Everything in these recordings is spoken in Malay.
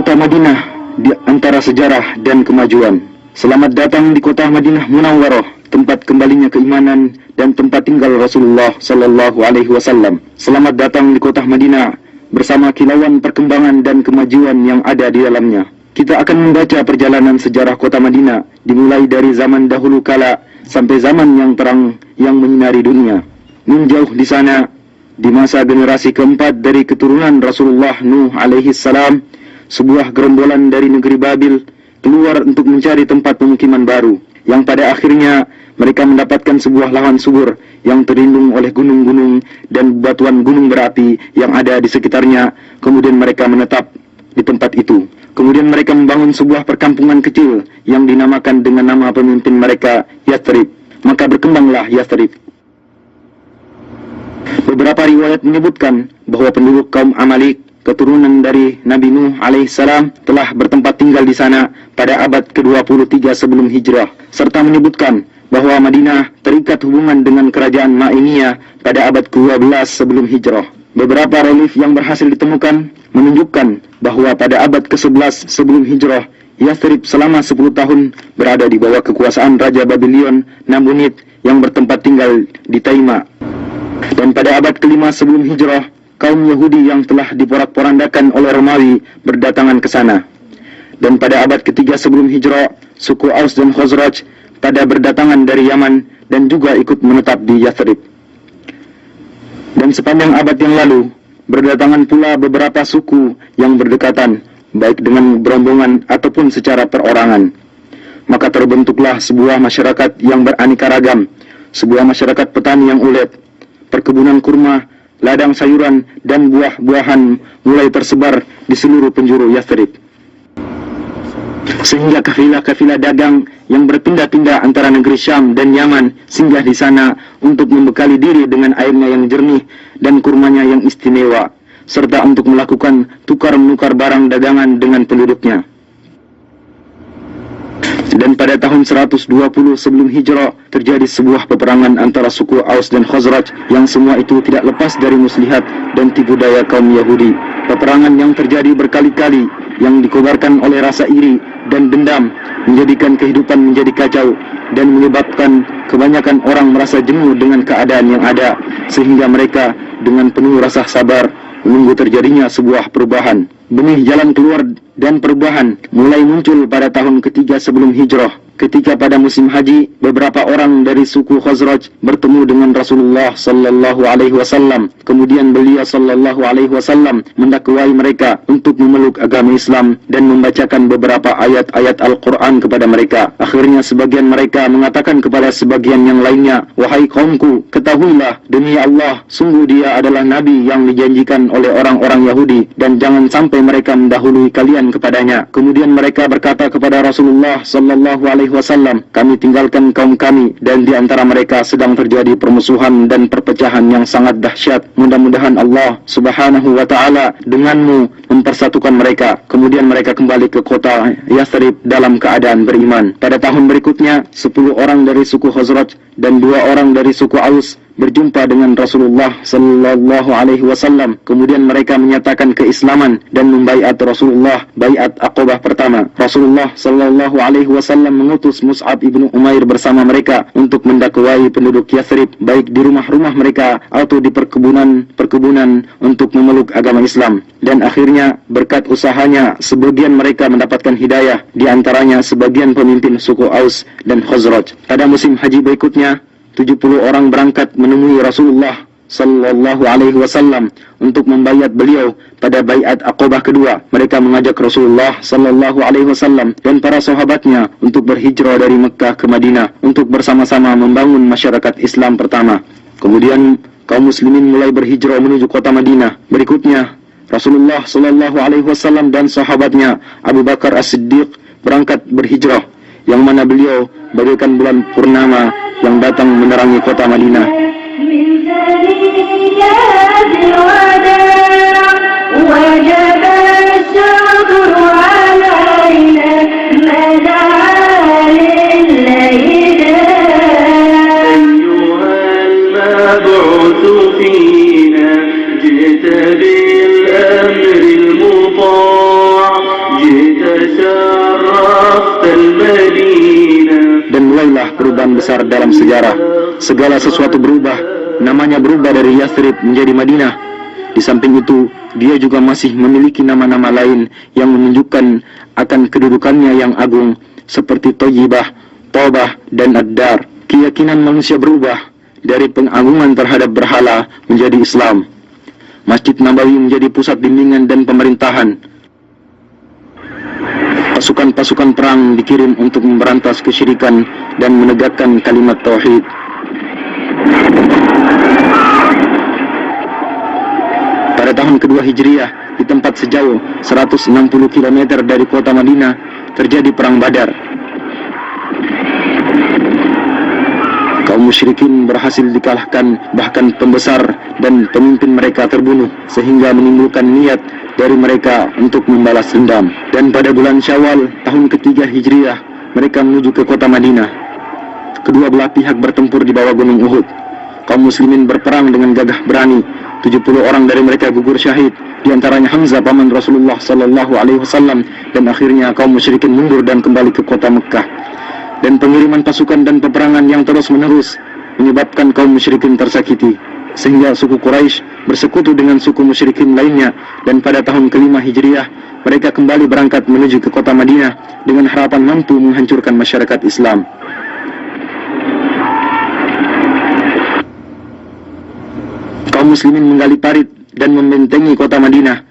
kota Madinah di antara sejarah dan kemajuan. Selamat datang di kota Madinah Munawwarah, tempat kembalinya keimanan dan tempat tinggal Rasulullah sallallahu alaihi wasallam. Selamat datang di kota Madinah bersama kilauan perkembangan dan kemajuan yang ada di dalamnya. Kita akan membaca perjalanan sejarah kota Madinah dimulai dari zaman dahulu kala sampai zaman yang terang yang menyinari dunia. Menjauh di sana, di masa generasi keempat dari keturunan Rasulullah Nuh alaihi salam, sebuah gerombolan dari negeri Babil keluar untuk mencari tempat pemukiman baru, yang pada akhirnya mereka mendapatkan sebuah lahan subur yang terlindung oleh gunung-gunung dan batuan gunung berapi yang ada di sekitarnya. Kemudian mereka menetap di tempat itu. Kemudian mereka membangun sebuah perkampungan kecil yang dinamakan dengan nama pemimpin mereka, Yathrib. Maka berkembanglah Yathrib. Beberapa riwayat menyebutkan bahwa penduduk kaum Amalik, keturunan dari Nabi Nuh alaihissalam, telah bertempat tinggal di sana pada abad ke-23 sebelum hijrah, serta menyebutkan bahwa Madinah terikat hubungan dengan kerajaan Ma'iniyah pada abad ke-12 sebelum hijrah. Beberapa relief yang berhasil ditemukan menunjukkan bahwa pada abad ke-11 sebelum hijrah, Yathrib selama 10 tahun berada di bawah kekuasaan Raja Babylon Nabonid yang bertempat tinggal di Taima. Dan pada abad ke-5 sebelum hijrah, kaum Yahudi yang telah diporak-porandakan oleh Romawi berdatangan ke sana. Dan pada abad ke-3 sebelum hijrah, suku Aus dan Khazraj pada berdatangan dari Yaman dan juga ikut menetap di Yathrib. Dan sepanjang abad yang lalu, berdatangan pula beberapa suku yang berdekatan, baik dengan berombongan ataupun secara perorangan. Maka terbentuklah sebuah masyarakat yang beraneka ragam, sebuah masyarakat petani yang ulet, perkebunan kurma, ladang sayuran, dan buah-buahan mulai tersebar di seluruh penjuru Yathrib. Sehingga kafilah-kafilah dagang yang berpindah-pindah antara negeri Syam dan Yaman singgah di sana untuk membekali diri dengan airnya yang jernih dan kurmanya yang istimewa, serta untuk melakukan tukar-menukar barang dagangan dengan penduduknya. Dan pada tahun 120 sebelum hijrah terjadi sebuah peperangan antara suku Aus dan Khazraj yang semua itu tidak lepas dari muslihat dan tipu daya kaum Yahudi. Peperangan yang terjadi berkali-kali yang dikobarkan oleh rasa iri dan dendam menjadikan kehidupan menjadi kacau dan menyebabkan kebanyakan orang merasa jenuh dengan keadaan yang ada, sehingga mereka dengan penuh rasa sabar menunggu terjadinya sebuah perubahan. Benih jalan keluar dan perubahan mulai muncul pada tahun ketiga sebelum hijrah, ketika pada musim haji beberapa orang dari suku Khazraj bertemu dengan Rasulullah sallallahu alaihi wasallam. Kemudian beliau sallallahu alaihi wasallam mendakwai mereka untuk memeluk agama Islam dan membacakan beberapa ayat-ayat Al-Quran kepada mereka. Akhirnya sebagian mereka mengatakan kepada sebagian yang lainnya, "Wahai kaumku, ketahuilah demi Allah, sungguh dia adalah nabi yang dijanjikan oleh orang-orang Yahudi, dan jangan sampai mereka mendahului kalian kepadanya." Kemudian mereka berkata kepada Rasulullah sallallahu alaihi wasallam, "Kami tinggalkan kaum kami, dan di antara mereka sedang terjadi permusuhan dan perpecahan yang sangat dahsyat. Mudah-mudahan Allah subhanahu wa ta'ala denganmu mempersatukan mereka." Kemudian mereka kembali ke kota Yathrib dalam keadaan beriman. Pada tahun berikutnya, 10 orang dari suku Khazraj dan 2 orang dari suku Aus berjumpa dengan Rasulullah sallallahu alaihi wasallam. Kemudian mereka menyatakan keislaman dan membaiat Rasulullah baiat Aqabah pertama. Rasulullah sallallahu alaihi wasallam mengutus Mus'ab ibnu Umair bersama mereka untuk mendakwai penduduk Yathrib, baik di rumah-rumah mereka atau di perkebunan untuk memeluk agama Islam. Dan akhirnya berkat usahanya sebagian mereka mendapatkan hidayah, di antaranya sebagian pemimpin suku Aus dan Khazraj. Pada musim haji berikutnya, 70 orang berangkat menemui Rasulullah sallallahu alaihi wasallam untuk membaiat beliau pada baiat Aqabah kedua. Mereka mengajak Rasulullah sallallahu alaihi wasallam dan para sahabatnya untuk berhijrah dari Mekkah ke Madinah untuk bersama-sama membangun masyarakat Islam pertama. Kemudian kaum muslimin mulai berhijrah menuju kota Madinah. Berikutnya Rasulullah sallallahu alaihi wasallam dan sahabatnya Abu Bakar As-Siddiq berangkat berhijrah, yang mana beliau bagaikan bulan purnama yang datang menerangi kota Madinah. شرفت المدينة. Dan mulailah perubahan besar dalam sejarah. Segala sesuatu berubah. Namanya berubah dari Yathrib menjadi Madinah. Di samping itu, dia juga masih memiliki nama-nama lain yang menunjukkan akan kedudukannya yang agung, seperti Thayyibah, Thaubah, dan Ad-Dar. Keyakinan manusia berubah dari pengagungan terhadap berhala menjadi Islam. Masjid Nabawi menjadi pusat bimbingan dan pemerintahan. Pasukan-pasukan perang dikirim untuk memberantas kesyirikan dan menegakkan kalimat tauhid. Pada tahun kedua Hijriah, di tempat sejauh 160 km dari kota Madinah, terjadi perang Badar. Kaum musyrikin berhasil dikalahkan, bahkan pembesar dan pemimpin mereka terbunuh, sehingga menimbulkan niat dari mereka untuk membalas dendam. Dan pada bulan Syawal tahun ketiga Hijriah, mereka menuju ke kota Madinah. Kedua belah pihak bertempur di bawah gunung Uhud. Kaum muslimin berperang dengan gagah berani. 70 orang dari mereka gugur syahid, di antaranya Hamzah paman Rasulullah sallallahu alaihi wasallam, dan akhirnya kaum musyrikin mundur dan kembali ke kota Mekkah. Dan pengiriman pasukan dan peperangan yang terus-menerus menyebabkan kaum musyrikin tersakiti, sehingga suku Quraisy bersekutu dengan suku musyrikin lainnya, dan pada tahun kelima Hijriah mereka kembali berangkat menuju ke kota Madinah dengan harapan mampu menghancurkan masyarakat Islam. Kaum muslimin menggali parit dan membentengi kota Madinah.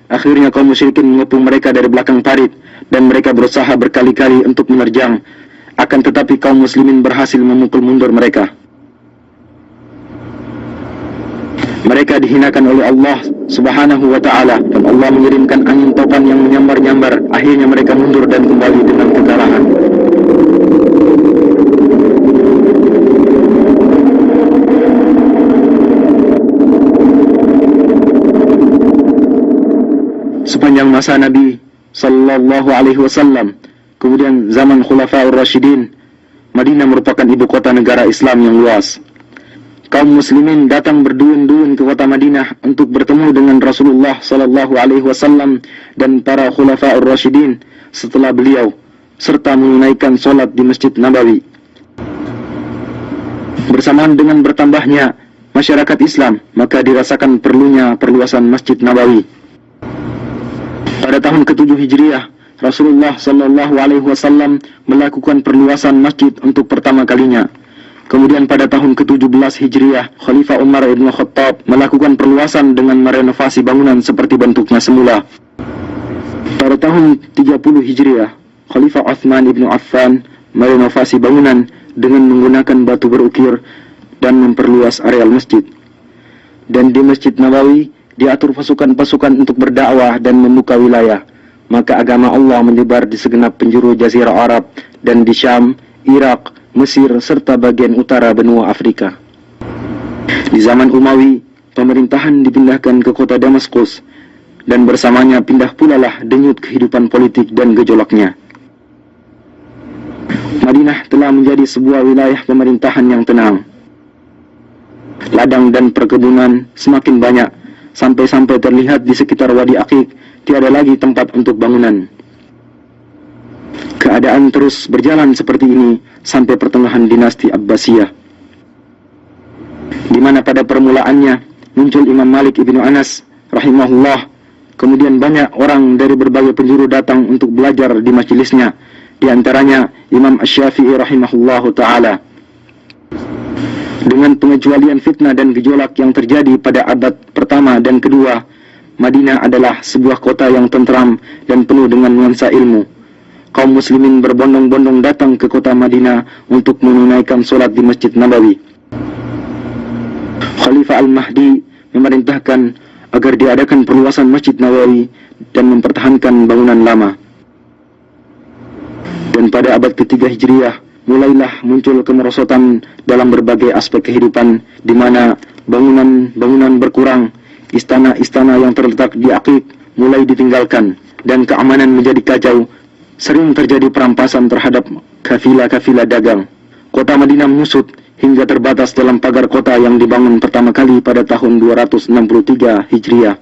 Akhirnya kaum musyrikin mengepung mereka dari belakang parit, dan mereka berusaha berkali-kali untuk menerjang. Akan tetapi kaum muslimin berhasil memukul mundur mereka. Mereka dihinakan oleh Allah subhanahu wa ta'ala, dan Allah mengirimkan angin topan yang menyambar-nyambar. Akhirnya mereka mundur dan kembali dengan kekalahan. Sepanjang masa Nabi sallallahu alaihi wasallam, kemudian zaman Khulafaur Rasyidin, Madinah merupakan ibu kota negara Islam yang luas. Kaum muslimin datang berduyun-duyun ke kota Madinah untuk bertemu dengan Rasulullah sallallahu alaihi wasallam dan para Khulafaur Rasyidin setelah beliau, serta menunaikan solat di Masjid Nabawi. Bersamaan dengan bertambahnya masyarakat Islam, maka dirasakan perlunya perluasan Masjid Nabawi. Pada tahun ke-7 Hijriah, Rasulullah sallallahu alaihi wasallam melakukan perluasan masjid untuk pertama kalinya. Kemudian pada tahun ke-17 Hijriah, Khalifah Umar ibn Khattab melakukan perluasan dengan merenovasi bangunan seperti bentuknya semula. Pada tahun 30 Hijriah, Khalifah Utsman ibn Affan merenovasi bangunan dengan menggunakan batu berukir dan memperluas areal masjid. Dan di Masjid Nabawi diatur pasukan-pasukan untuk berdakwah dan membuka wilayah. Maka agama Allah menyebar di segenap penjuru Jazirah Arab dan di Syam, Irak, Mesir, serta bagian utara benua Afrika. Di zaman Umawi, pemerintahan dipindahkan ke kota Damaskus, dan bersamanya pindah pula lah denyut kehidupan politik dan gejolaknya. Madinah telah menjadi sebuah wilayah pemerintahan yang tenang. Ladang dan perkebunan semakin banyak, sampai-sampai terlihat di sekitar Wadi Aqiq tiada lagi tempat untuk bangunan. Keadaan terus berjalan seperti ini sampai pertengahan dinasti Abbasiyah, di mana pada permulaannya muncul Imam Malik ibnu Anas rahimahullah. Kemudian banyak orang dari berbagai penjuru datang untuk belajar di majelisnya, di antaranya Imam Asy-Syafi'i rahimahullahu ta'ala. Dengan pengecualian fitnah dan gejolak yang terjadi pada abad pertama dan kedua, Madinah adalah sebuah kota yang tentram dan penuh dengan nuansa ilmu. Kaum muslimin berbondong-bondong datang ke kota Madinah untuk menunaikan solat di Masjid Nabawi. Khalifah Al-Mahdi memerintahkan agar diadakan perluasan Masjid Nabawi dan mempertahankan bangunan lama. Dan pada abad ketiga Hijriah, mulailah muncul kemerosotan dalam berbagai aspek kehidupan, di mana bangunan-bangunan berkurang, istana-istana yang terletak di Aqiq mulai ditinggalkan, dan keamanan menjadi kacau. Sering terjadi perampasan terhadap kafilah-kafilah dagang. Kota Madinah menyusut hingga terbatas dalam pagar kota yang dibangun pertama kali pada tahun 263 Hijriah.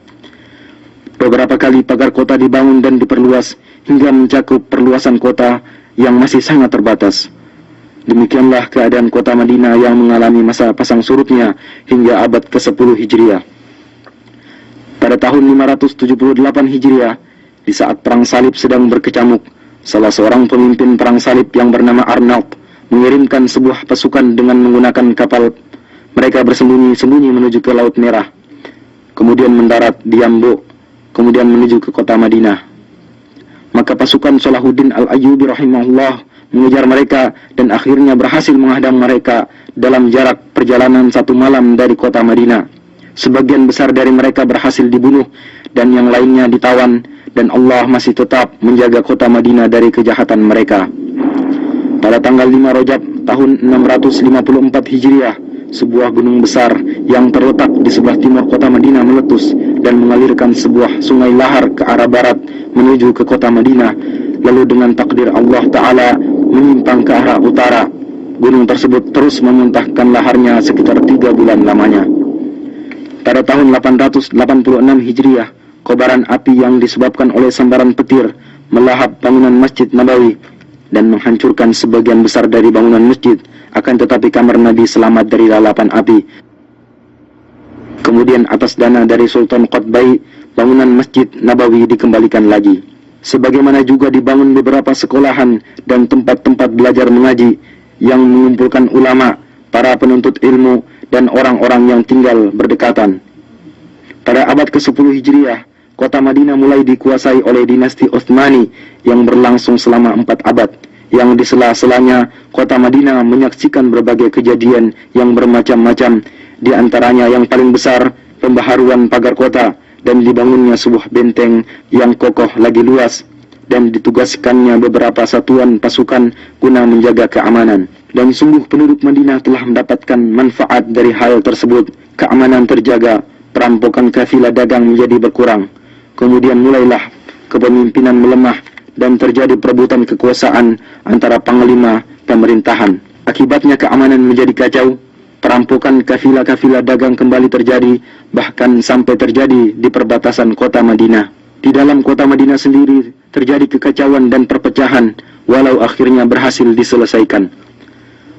Beberapa kali pagar kota dibangun dan diperluas hingga mencakup perluasan kota yang masih sangat terbatas. Demikianlah keadaan kota Madinah yang mengalami masa pasang surutnya hingga abad ke-10 Hijriah. Pada tahun 578 Hijriah, di saat perang salib sedang berkecamuk, salah seorang pemimpin perang salib yang bernama Arnaud mengirimkan sebuah pasukan dengan menggunakan kapal. Mereka bersembunyi-sembunyi menuju ke Laut Merah, kemudian mendarat di Yambo, kemudian menuju ke kota Madinah. Maka pasukan Salahuddin Al-Ayyubi rahimahullah mengejar mereka dan akhirnya berhasil menghadang mereka dalam jarak perjalanan 1 malam dari kota Madinah. Sebagian besar dari mereka berhasil dibunuh dan yang lainnya ditawan, dan Allah masih tetap menjaga kota Madinah dari kejahatan mereka. Pada tanggal 5 Rajab tahun 654 Hijriah, sebuah gunung besar yang terletak di sebelah timur kota Madinah meletus dan mengalirkan sebuah sungai lahar ke arah barat menuju ke kota Madinah. Lalu dengan takdir Allah Ta'ala menyimpang ke arah utara. Gunung tersebut terus memuntahkan laharnya sekitar 3 bulan lamanya. Pada tahun 886 Hijriah, kobaran api yang disebabkan oleh sambaran petir melahap bangunan Masjid Nabawi dan menghancurkan sebagian besar dari bangunan masjid. Akan tetapi kamar Nabi selamat dari lalapan api. Kemudian atas dana dari Sultan Qutbai, bangunan Masjid Nabawi dikembalikan lagi. Sebagaimana juga dibangun beberapa sekolahan dan tempat-tempat belajar mengaji yang mengumpulkan ulama, para penuntut ilmu, dan orang-orang yang tinggal berdekatan. Pada abad ke-10 Hijriah, kota Madinah mulai dikuasai oleh dinasti Utsmani yang berlangsung selama 4 abad. Yang di sela-selanya, kota Madinah menyaksikan berbagai kejadian yang bermacam-macam. Di antaranya yang paling besar, pembaharuan pagar kota dan dibangunnya sebuah benteng yang kokoh lagi luas, dan ditugaskannya beberapa satuan pasukan guna menjaga keamanan. Dan sungguh penduduk Madinah telah mendapatkan manfaat dari hal tersebut. Keamanan terjaga, perampokan kafilah dagang menjadi berkurang. Kemudian mulailah kepemimpinan melemah dan terjadi perebutan kekuasaan antara panglima pemerintahan. Akibatnya keamanan menjadi kacau, perampokan kafilah-kafilah dagang kembali terjadi, bahkan sampai terjadi di perbatasan kota Madinah. Di dalam kota Madinah sendiri terjadi kekacauan dan perpecahan, walau akhirnya berhasil diselesaikan.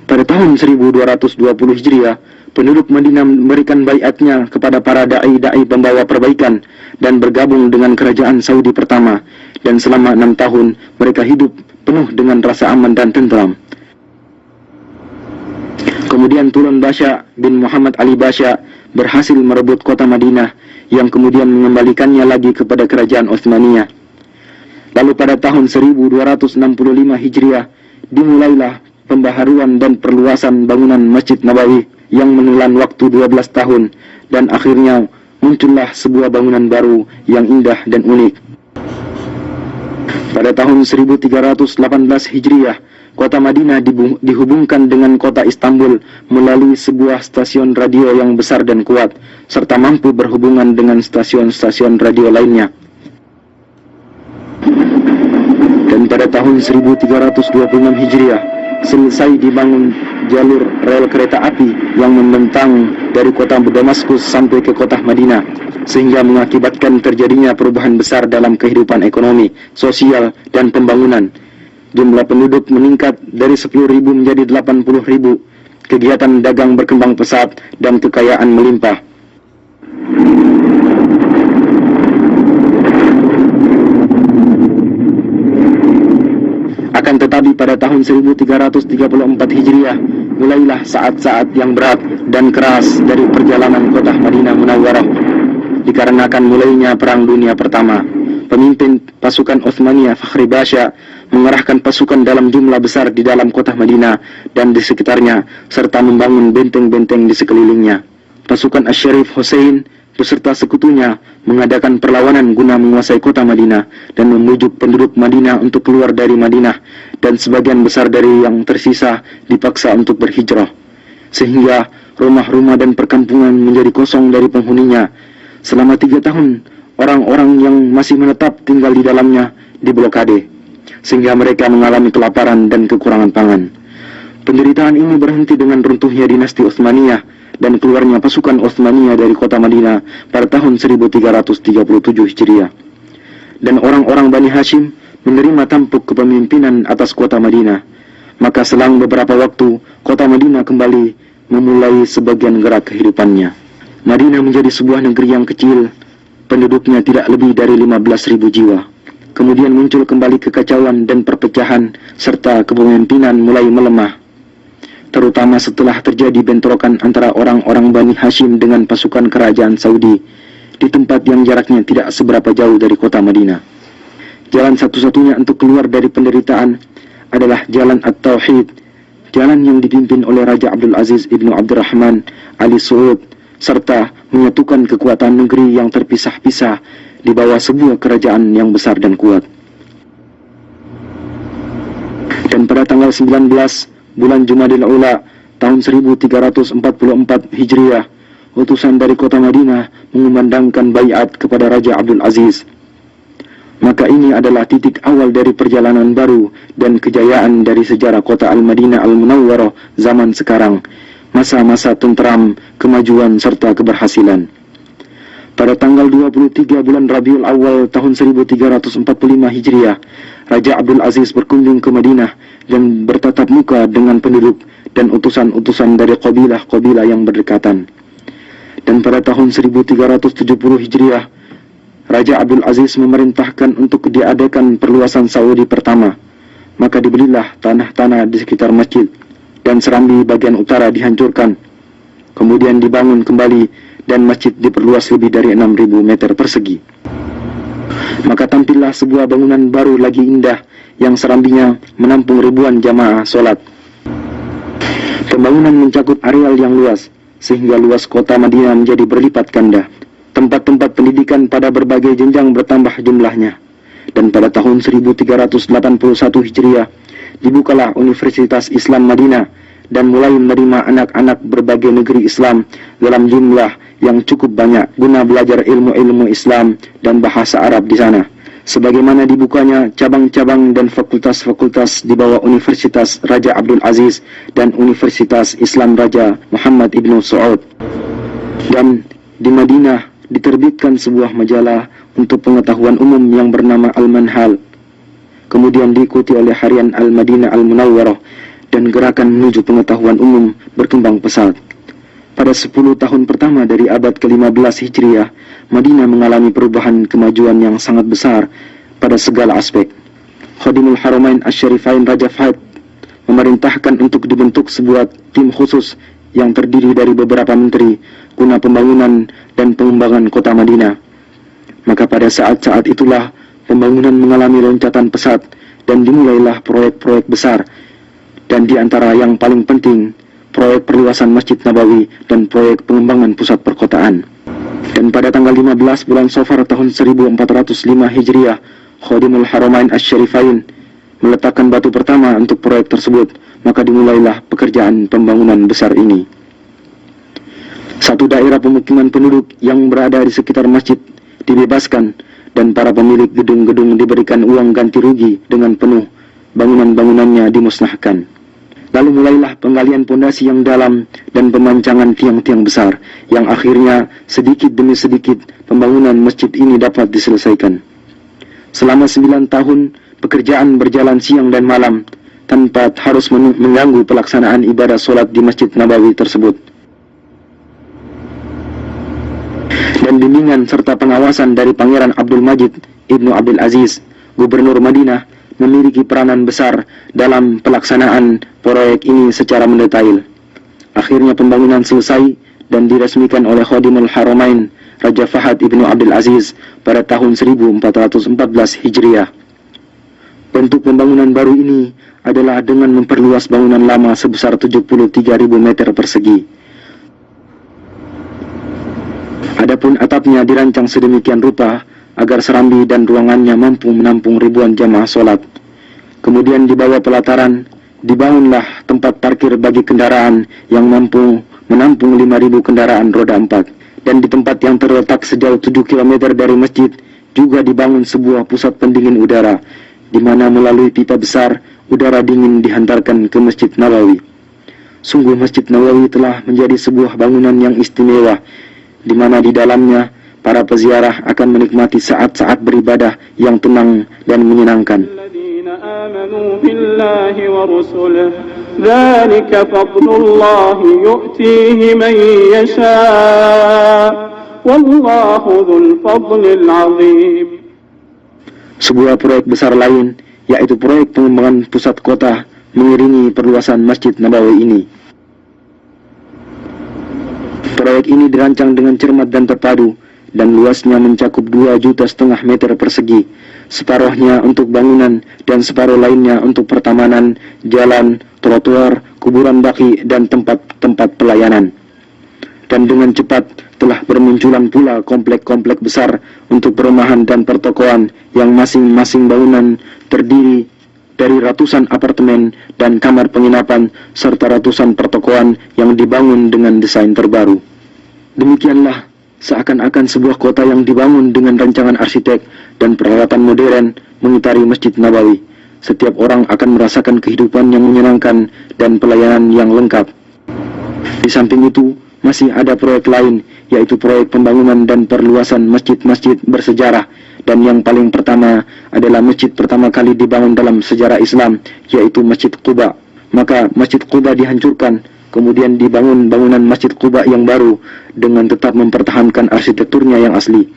Pada tahun 1220 Hijriah, penduduk Madinah memberikan baiatnya kepada para da'i-da'i pembawa perbaikan dan bergabung dengan kerajaan Saudi pertama, dan selama 6 tahun mereka hidup penuh dengan rasa aman dan tentram. Kemudian Tulun Basha bin Muhammad Ali Basha berhasil merebut kota Madinah yang kemudian mengembalikannya lagi kepada kerajaan Utsmaniyah. Lalu pada tahun 1265 Hijriah dimulailah pembaharuan dan perluasan bangunan Masjid Nabawi yang menelan waktu 12 tahun, dan akhirnya muncullah sebuah bangunan baru yang indah dan unik. Pada tahun 1318 Hijriah, kota Madinah dihubungkan dengan kota Istanbul melalui sebuah stasiun radio yang besar dan kuat, serta mampu berhubungan dengan stasiun-stasiun radio lainnya. Dan pada tahun 1326 Hijriah, selesai dibangun jalur rel kereta api yang membentang dari kota Damaskus sampai ke kota Madinah, sehingga mengakibatkan terjadinya perubahan besar dalam kehidupan ekonomi, sosial, dan pembangunan. Jumlah penduduk meningkat dari 10.000 menjadi 80.000. Kegiatan dagang berkembang pesat dan kekayaan melimpah. Akan tetapi pada tahun 1334 Hijriah, mulailah saat-saat yang berat dan keras dari perjalanan kota Madinah Munawwarah, dikarenakan mulainya Perang Dunia Pertama. Pemimpin pasukan Utsmaniyah Fakhri Basha mengerahkan pasukan dalam jumlah besar di dalam kota Madinah dan di sekitarnya, serta membangun benteng-benteng di sekelilingnya. Pasukan Asy-Syarif Hussein beserta sekutunya mengadakan perlawanan guna menguasai kota Madinah dan membujuk penduduk Madinah untuk keluar dari Madinah, dan sebagian besar dari yang tersisa dipaksa untuk berhijrah, sehingga rumah-rumah dan perkampungan menjadi kosong dari penghuninya. Selama 3 tahun, orang-orang yang masih menetap tinggal di dalamnya diblokade, sehingga mereka mengalami kelaparan dan kekurangan pangan. Penderitaan ini berhenti dengan runtuhnya dinasti Utsmaniyah dan keluarnya pasukan Utsmaniyah dari kota Madinah pada tahun 1337 Hijriah. Dan orang-orang Bani Hashim menerima tampuk kepemimpinan atas kota Madinah. Maka selang beberapa waktu, kota Madinah kembali memulai sebagian gerak kehidupannya. Madinah menjadi sebuah negeri yang kecil, penduduknya tidak lebih dari 15.000 jiwa. Kemudian muncul kembali kekacauan dan perpecahan, serta kepemimpinan mulai melemah, terutama setelah terjadi bentrokan antara orang-orang Bani Hashim dengan pasukan kerajaan Saudi di tempat yang jaraknya tidak seberapa jauh dari kota Madinah. Jalan satu-satunya untuk keluar dari penderitaan adalah jalan At-Tauhid, jalan yang dipimpin oleh Raja Abdul Aziz ibnu Abdurrahman Ali Saud, serta menyatukan kekuatan negeri yang terpisah-pisah di bawah sebuah kerajaan yang besar dan kuat. Dan pada tanggal 19 bulan Jumadil Ula tahun 1344 Hijriah, utusan dari kota Madinah mengumandangkan baiat kepada Raja Abdul Aziz. Maka ini adalah titik awal dari perjalanan baru dan kejayaan dari sejarah kota Al-Madinah Al-Munawwarah zaman sekarang, masa-masa tentram, kemajuan serta keberhasilan. Pada tanggal 23 bulan Rabiul Awal tahun 1345 Hijriah, Raja Abdul Aziz berkunjung ke Madinah dan bertatap muka dengan penduduk dan utusan-utusan dari kabilah-kabilah yang berdekatan. Dan pada tahun 1370 Hijriah, Raja Abdul Aziz memerintahkan untuk diadakan perluasan Saudi pertama. Maka dibelilah tanah-tanah di sekitar masjid, dan serambi bagian utara dihancurkan. Kemudian dibangun kembali, dan masjid diperluas lebih dari 6.000 meter persegi. Maka tampillah sebuah bangunan baru lagi indah, yang serambinya menampung ribuan jamaah solat. Pembangunan mencakup areal yang luas, sehingga luas kota Madinah menjadi berlipat ganda. Tempat-tempat pendidikan pada berbagai jenjang bertambah jumlahnya. Dan pada tahun 1381 Hijriah, dibukalah Universitas Islam Madinah dan mulai menerima anak-anak berbagai negeri Islam dalam jumlah yang cukup banyak guna belajar ilmu-ilmu Islam dan bahasa Arab di sana. Sebagaimana dibukanya cabang-cabang dan fakultas-fakultas di bawah Universitas Raja Abdul Aziz dan Universitas Islam Raja Muhammad ibnu Saud. Dan di Madinah diterbitkan sebuah majalah untuk pengetahuan umum yang bernama Al-Manhal. Kemudian diikuti oleh harian Al-Madinah Al-Munawwarah, dan gerakan menuju pengetahuan umum berkembang pesat. Pada 10 tahun pertama dari abad ke-15 Hijriah, Madinah mengalami perubahan kemajuan yang sangat besar pada segala aspek. Khadimul Haramain Asy-Syarifain Raja Fahd memerintahkan untuk dibentuk sebuah tim khusus yang terdiri dari beberapa menteri guna pembangunan dan pengembangan kota Madinah. Maka pada saat-saat itulah pembangunan mengalami loncatan pesat dan dimulailah proyek-proyek besar, dan di antara yang paling penting proyek perluasan Masjid Nabawi dan proyek pengembangan pusat perkotaan. Dan pada tanggal 15 bulan Safar tahun 1405 Hijriah, Khadimul Haramain Asy-Syarifain meletakkan batu pertama untuk proyek tersebut. Maka dimulailah pekerjaan pembangunan besar ini. Satu daerah pemukiman penduduk yang berada di sekitar masjid dibebaskan, dan para pemilik gedung-gedung diberikan uang ganti rugi dengan penuh. Bangunan-bangunannya dimusnahkan. Lalu mulailah penggalian pondasi yang dalam dan pemancangan tiang-tiang besar, yang akhirnya sedikit demi sedikit pembangunan masjid ini dapat diselesaikan. Selama 9 tahun pekerjaan berjalan siang dan malam tanpa harus mengganggu pelaksanaan ibadah solat di Masjid Nabawi tersebut. Dan bimbingan serta pengawasan dari Pangeran Abdul Majid ibnu Abdul Aziz, Gubernur Madinah, memiliki peranan besar dalam pelaksanaan proyek ini secara mendetail. Akhirnya pembangunan selesai dan diresmikan oleh Khadimul Haramain Raja Fahd ibnu Abdul Aziz pada tahun 1414 Hijriah. Bentuk pembangunan baru ini adalah dengan memperluas bangunan lama sebesar 73.000 meter persegi. Adapun atapnya dirancang sedemikian rupa agar serambi dan ruangannya mampu menampung ribuan jamaah solat. Kemudian di bawah pelataran dibangunlah tempat parkir bagi kendaraan yang mampu menampung 5.000 kendaraan roda 4. Dan di tempat yang terletak sejauh 7 km dari masjid juga dibangun sebuah pusat pendingin udara, di mana melalui pipa besar udara dingin dihantarkan ke Masjid Nabawi. Sungguh Masjid Nabawi telah menjadi sebuah bangunan yang istimewa, di mana di dalamnya para peziarah akan menikmati saat-saat beribadah yang tenang dan menyenangkan. Sebuah proyek besar lain, yaitu proyek pengembangan pusat kota, mengiringi perluasan Masjid Nabawi ini. Proyek ini dirancang dengan cermat dan terpadu, dan luasnya mencakup 2,5 juta meter persegi, separuhnya untuk bangunan dan separuh lainnya untuk pertamanan, jalan, trotoar, kuburan baki, dan tempat-tempat pelayanan. Dan dengan cepat telah bermunculan pula komplek-komplek besar untuk perumahan dan pertokoan yang masing-masing bangunan terdiri dari ratusan apartemen dan kamar penginapan serta ratusan pertokoan yang dibangun dengan desain terbaru. Demikianlah seakan-akan sebuah kota yang dibangun dengan rancangan arsitek dan peralatan modern mengitari Masjid Nabawi. Setiap orang akan merasakan kehidupan yang menyenangkan dan pelayanan yang lengkap. Di samping itu, masih ada proyek lain, yaitu proyek pembangunan dan perluasan masjid-masjid bersejarah, dan yang paling pertama adalah masjid pertama kali dibangun dalam sejarah Islam, yaitu Masjid Quba. Maka Masjid Quba dihancurkan, kemudian dibangun bangunan Masjid Quba yang baru dengan tetap mempertahankan arsitekturnya yang asli.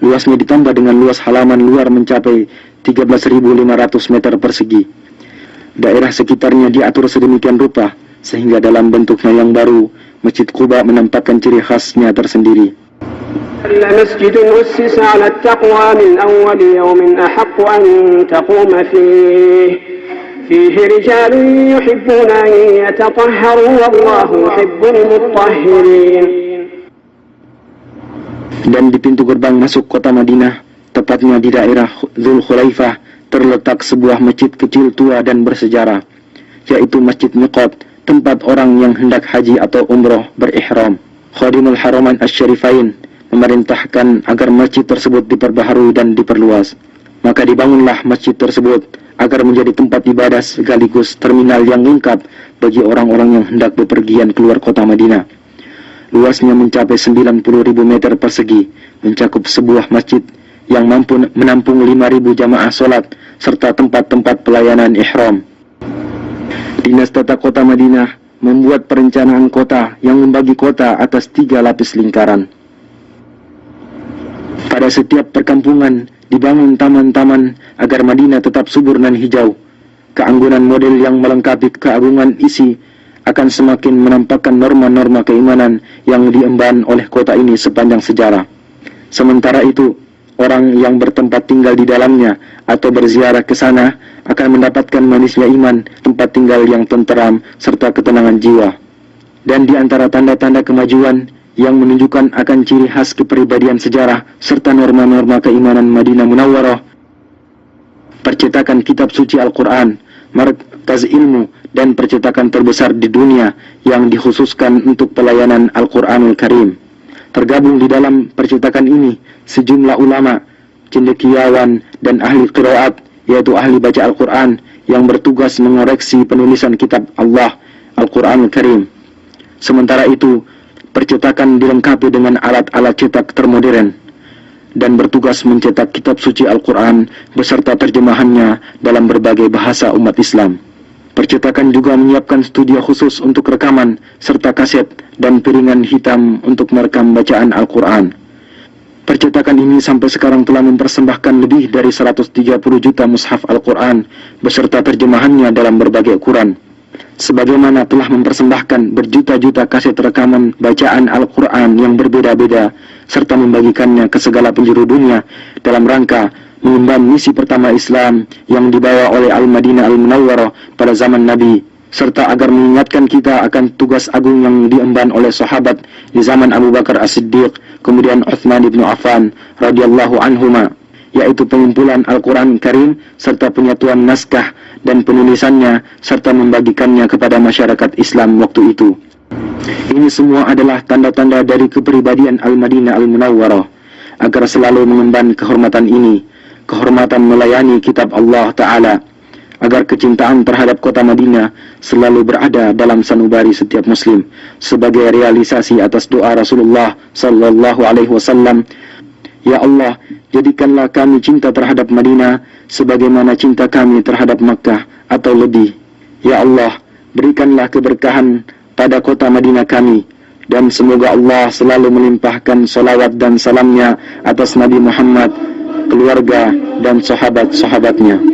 Luasnya ditambah dengan luas halaman luar mencapai 13.500 meter persegi. Daerah sekitarnya diatur sedemikian rupa sehingga dalam bentuknya yang baru, Masjid Quba menampakkan ciri khasnya tersendiri. مسجد أسس على التقوى من أول يوم أحق أن تقوم فيه رجال يحبون أن يتطهروا والله يحب المطهرين. Dan di pintu gerbang masuk kota Madinah, tepatnya di daerah Dzul Khulaifah, terletak sebuah masjid kecil tua dan bersejarah, yaitu Masjid Miqat, tempat orang yang hendak haji atau umroh berihram. Khadimul Haramain Asy-Syarifain memerintahkan agar masjid tersebut diperbaharui dan diperluas. Maka dibangunlah masjid tersebut agar menjadi tempat ibadah sekaligus terminal yang lengkap bagi orang-orang yang hendak bepergian keluar kota Madinah. Luasnya mencapai 90.000 meter persegi, mencakup sebuah masjid yang mampu menampung 5.000 jamaah solat serta tempat-tempat pelayanan ihram. Dinas Tata Kota Madinah membuat perencanaan kota yang membagi kota atas 3 lapis lingkaran. Pada setiap perkampungan dibangun taman-taman agar Madinah tetap subur dan hijau. Keanggunan model yang melengkapi keagungan isi akan semakin menampakkan norma-norma keimanan yang diemban oleh kota ini sepanjang sejarah. Sementara itu, orang yang bertempat tinggal di dalamnya atau berziarah ke sana akan mendapatkan manisnya iman, tempat tinggal yang tenteram, serta ketenangan jiwa. Dan di antara tanda-tanda kemajuan yang menunjukkan akan ciri khas kepribadian sejarah serta norma-norma keimanan Madinah Munawwarah, percetakan kitab suci Al-Quran, markaz ilmu dan percetakan terbesar di dunia yang dikhususkan untuk pelayanan Al-Quranul Karim. Tergabung di dalam percetakan ini sejumlah ulama, cendekiawan dan ahli qiraat, yaitu ahli baca Al-Quran yang bertugas mengoreksi penulisan kitab Allah, Al-Quranul Karim. Sementara itu, percetakan dilengkapi dengan alat-alat cetak termodern dan bertugas mencetak kitab suci Al-Quran beserta terjemahannya dalam berbagai bahasa umat Islam. Percetakan juga menyiapkan studio khusus untuk rekaman serta kaset dan piringan hitam untuk merekam bacaan Al-Quran. Percetakan ini sampai sekarang telah mempersembahkan lebih dari 130 juta mushaf Al-Quran beserta terjemahannya dalam berbagai ukuran. Sebagaimana telah mempersembahkan berjuta-juta kaset rekaman bacaan Al-Quran yang berbeda-beda serta membagikannya ke segala penjuru dunia dalam rangka mengemban misi pertama Islam yang dibawa oleh Al-Madinah Al-Munawwarah pada zaman Nabi, serta agar mengingatkan kita akan tugas agung yang diemban oleh sahabat di zaman Abu Bakar As-Siddiq, kemudian Uthman ibn Affan radhiyallahu anhuma, yaitu pengumpulan Al-Quran Karim serta penyatuan naskah dan penulisannya serta membagikannya kepada masyarakat Islam waktu itu. Ini semua adalah tanda-tanda dari kepribadian Al-Madinah Al-Munawwarah agar selalu mengemban kehormatan ini, kehormatan melayani kitab Allah Ta'ala, agar kecintaan terhadap kota Madinah selalu berada dalam sanubari setiap muslim sebagai realisasi atas doa Rasulullah sallallahu alaihi wasallam. Ya Allah, jadikanlah kami cinta terhadap Madinah sebagaimana cinta kami terhadap Makkah atau lebih. Ya Allah, berikanlah keberkahan pada kota Madinah kami, dan semoga Allah selalu melimpahkan salawat dan salamnya atas Nabi Muhammad, keluarga dan sahabat-sahabatnya.